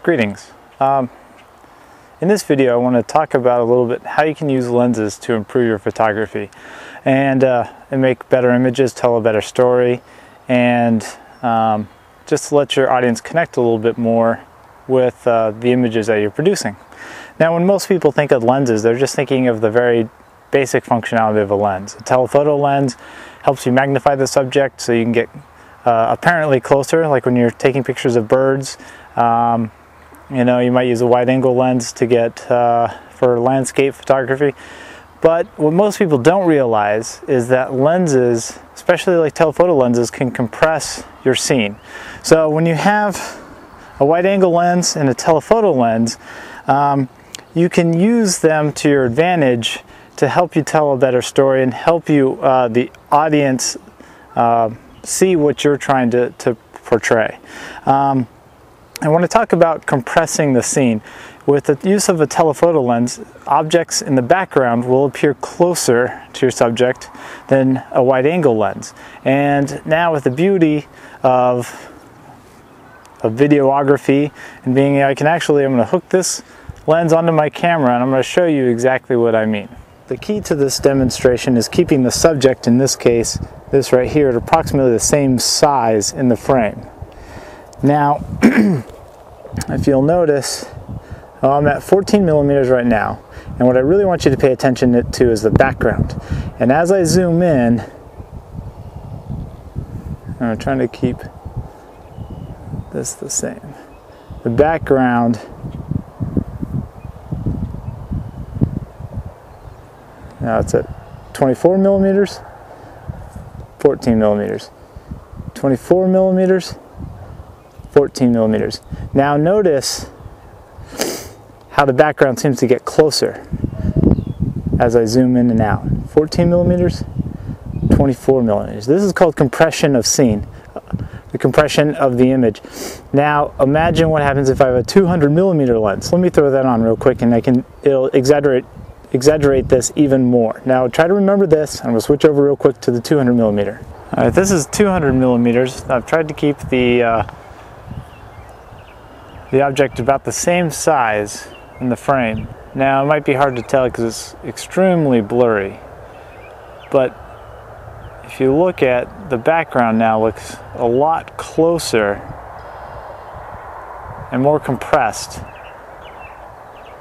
Greetings. In this video I want to talk about a little bit how you can use lenses to improve your photography and make better images, tell a better story, and just to let your audience connect a little bit more with the images that you're producing. Now, when most people think of lenses, they're just thinking of the very basic functionality of a lens. A telephoto lens helps you magnify the subject so you can get apparently closer, like when you're taking pictures of birds. You know, you might use a wide-angle lens to get for landscape photography. But what most people don't realize is that lenses, especially like telephoto lenses, can compress your scene. So when you have a wide-angle lens and a telephoto lens, you can use them to your advantage to help you tell a better story and help you, the audience, see what you're trying to portray. I want to talk about compressing the scene. With the use of a telephoto lens, objects in the background will appear closer to your subject than a wide-angle lens. And now with the beauty of videography and being, I'm going to hook this lens onto my camera and I'm going to show you exactly what I mean. The key to this demonstration is keeping the subject, in this case, this right here, at approximately the same size in the frame. Now, if you'll notice, I'm at 14 millimeters right now, and what I really want you to pay attention to is the background. And as I zoom in, I'm trying to keep this the same. The background, now it's at 24 millimeters, 14 millimeters, 24 millimeters, 14 millimeters. Now notice how the background seems to get closer as I zoom in and out. 14 millimeters, 24 millimeters. This is called compression of scene, the compression of the image. Now imagine what happens if I have a 200 millimeter lens. Let me throw that on real quick and it'll exaggerate this even more. Now try to remember this. I'm going to switch over real quick to the 200 millimeter. All right, this is 200 millimeters. I've tried to keep the object about the same size in the frame. Now it might be hard to tell because it's extremely blurry, but if you look at the background now, looks a lot closer and more compressed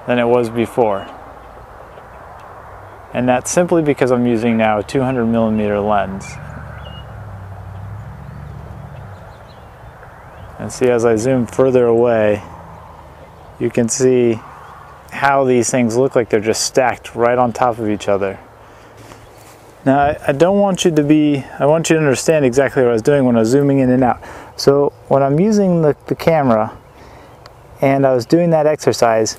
than it was before. And that's simply because I'm using now a 200 millimeter lens. And see, as I zoom further away, you can see how these things look like they're just stacked right on top of each other. Now, I want you to understand exactly what I was doing when I was zooming in and out. So when I'm using the camera and I was doing that exercise,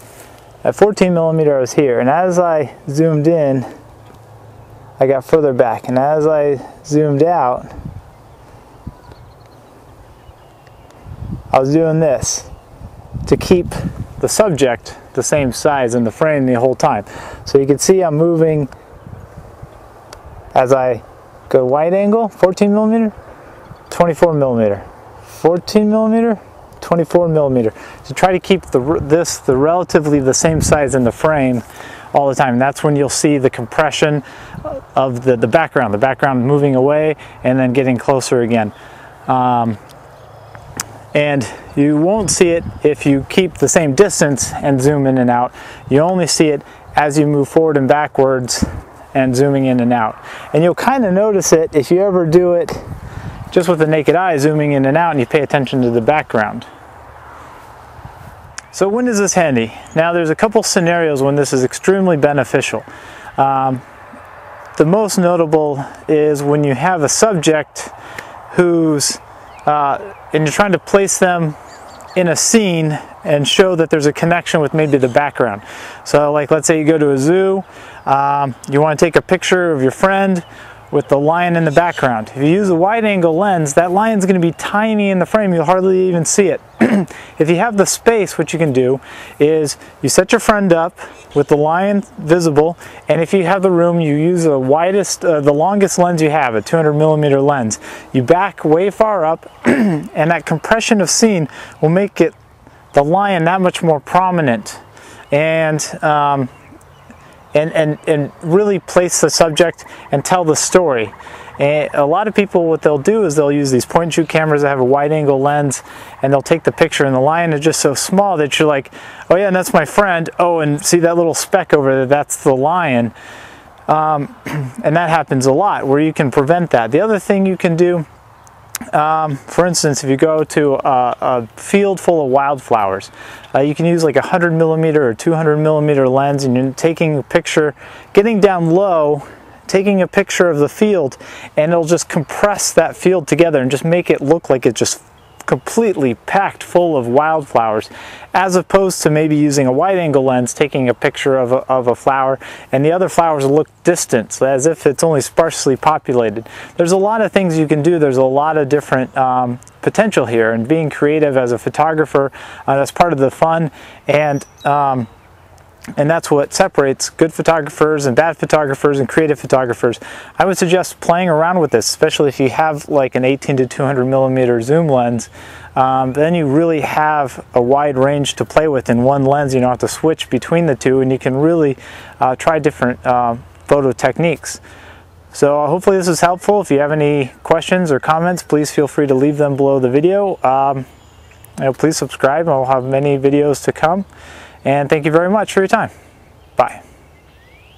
at 14 millimeter I was here, and as I zoomed in, I got further back, and as I zoomed out, I was doing this to keep the subject the same size in the frame the whole time. So you can see I'm moving as I go wide angle, 14 millimeter, 24 millimeter, 14 millimeter, 24 millimeter, to try to keep the relatively the same size in the frame all the time. And that's when you'll see the compression of the background moving away and then getting closer again. And you won't see it if you keep the same distance and zoom in and out. You only see it as you move forward and backwards and zooming in and out. And you'll kind of notice it if you ever do it just with the naked eye, zooming in and out, and you pay attention to the background. So when is this handy? Now there's a couple scenarios when this is extremely beneficial. The most notable is when you have a subject who's and you're trying to place them in a scene and show that there's a connection with maybe the background. So like, let's say you go to a zoo, you want to take a picture of your friend with the lion in the background. If you use a wide-angle lens, that lion's going to be tiny in the frame, you'll hardly even see it. If you have the space, what you can do is you set your friend up with the lion visible, and if you have the room, you use the longest lens you have, a 200 millimeter lens. You back way far up, and that compression of scene will make it the lion that much more prominent, and really place the subject and tell the story. And a lot of people, what they'll do is they'll use these point and shoot cameras that have a wide angle lens, and they'll take the picture, and the lion is just so small that you're like, oh yeah, and that's my friend. Oh, and see that little speck over there, that's the lion. And that happens a lot, where you can prevent that. The other thing you can do, for instance, if you go to a field full of wildflowers, you can use like a 100mm or 200mm lens, and you're taking a picture, getting down low, taking a picture of the field, and it'll just compress that field together and just make it look like it's just completely packed full of wildflowers, as opposed to maybe using a wide angle lens, taking a picture of a flower, and the other flowers will look distant, so as if it's only sparsely populated. There's a lot of things you can do. There's a lot of different potential here, and being creative as a photographer, that's part of the fun, and that's what separates good photographers and bad photographers and creative photographers. I would suggest playing around with this, especially if you have like an 18 to 200mm zoom lens. Then you really have a wide range to play with in one lens. You don't have to switch between the two, and you can really try different photo techniques. So hopefully this is helpful. If you have any questions or comments, please feel free to leave them below the video. Please subscribe, and we'll have many videos to come. And thank you very much for your time.